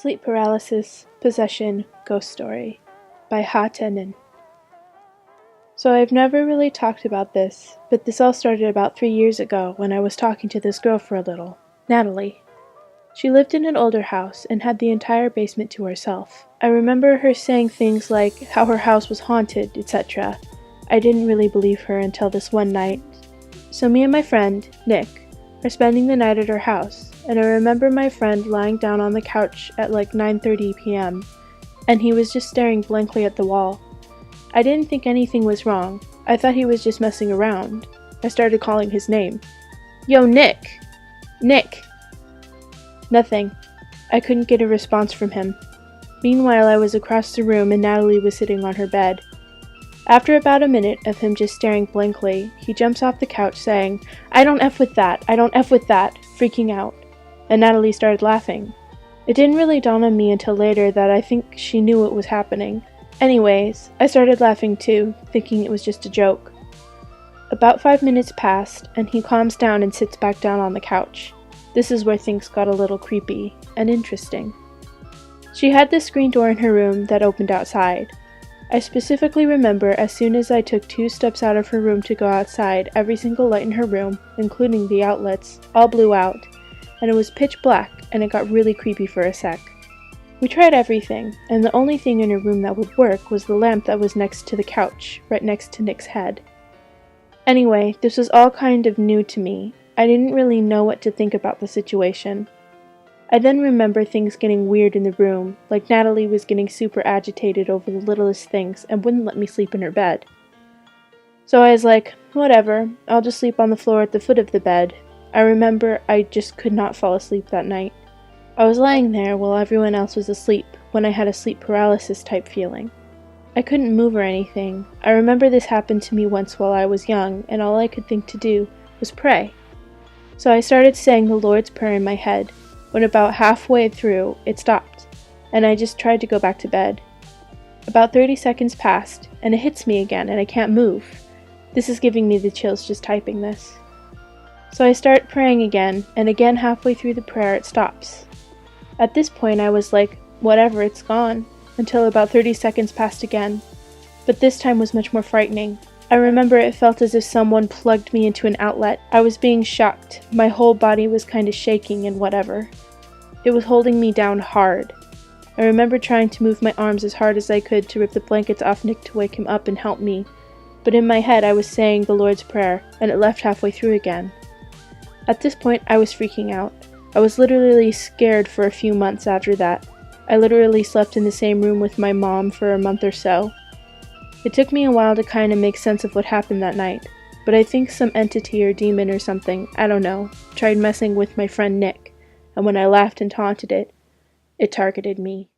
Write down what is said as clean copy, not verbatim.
Sleep Paralysis, Possession, Ghost Story by Ha Tenin. So I've never really talked about this, but this all started about 3 years ago when I was talking to this girl for a little, Natalie. She lived in an older house and had the entire basement to herself. I remember her saying things like how her house was haunted, etc. I didn't really believe her until this one night. So me and my friend, Nick, are spending the night at her house, and I remember my friend lying down on the couch at like 9:30 p.m., and he was just staring blankly at the wall. I didn't think anything was wrong. I thought he was just messing around. I started calling his name. Yo, Nick! Nick! Nothing. I couldn't get a response from him. Meanwhile, I was across the room and Natalie was sitting on her bed. After about a minute of him just staring blankly, he jumps off the couch saying, "I don't F with that, I don't F with that," freaking out. And Natalie started laughing. It didn't really dawn on me until later that I think she knew what was happening. Anyways, I started laughing too, thinking it was just a joke. About 5 minutes passed, and he calms down and sits back down on the couch. This is where things got a little creepy and interesting. She had this screen door in her room that opened outside. I specifically remember as soon as I took 2 steps out of her room to go outside, every single light in her room, including the outlets, all blew out, and it was pitch black, and it got really creepy for a sec. We tried everything, and the only thing in her room that would work was the lamp that was next to the couch, right next to Nick's head. Anyway, this was all kind of new to me. I didn't really know what to think about the situation. I then remember things getting weird in the room, like Natalie was getting super agitated over the littlest things and wouldn't let me sleep in her bed. So I was like, whatever, I'll just sleep on the floor at the foot of the bed. I remember I just could not fall asleep that night. I was lying there while everyone else was asleep when I had a sleep paralysis type feeling. I couldn't move or anything. I remember this happened to me once while I was young, and all I could think to do was pray. So I started saying the Lord's Prayer in my head. When about halfway through, it stopped, and I just tried to go back to bed. About 30 seconds passed, and it hits me again, and I can't move. This is giving me the chills just typing this. So I start praying again, and again halfway through the prayer it stops. At this point I was like, whatever, it's gone, until about 30 seconds passed again. But this time was much more frightening. I remember it felt as if someone plugged me into an outlet. I was being shocked. My whole body was kind of shaking and whatever. It was holding me down hard. I remember trying to move my arms as hard as I could to rip the blankets off Nick to wake him up and help me. But in my head I was saying the Lord's Prayer, and it left halfway through again. At this point I was freaking out. I was literally scared for a few months after that. I literally slept in the same room with my mom for a month or so. It took me a while to kind of make sense of what happened that night, but I think some entity or demon or something, I don't know, tried messing with my friend Nick, and when I laughed and taunted it, it targeted me.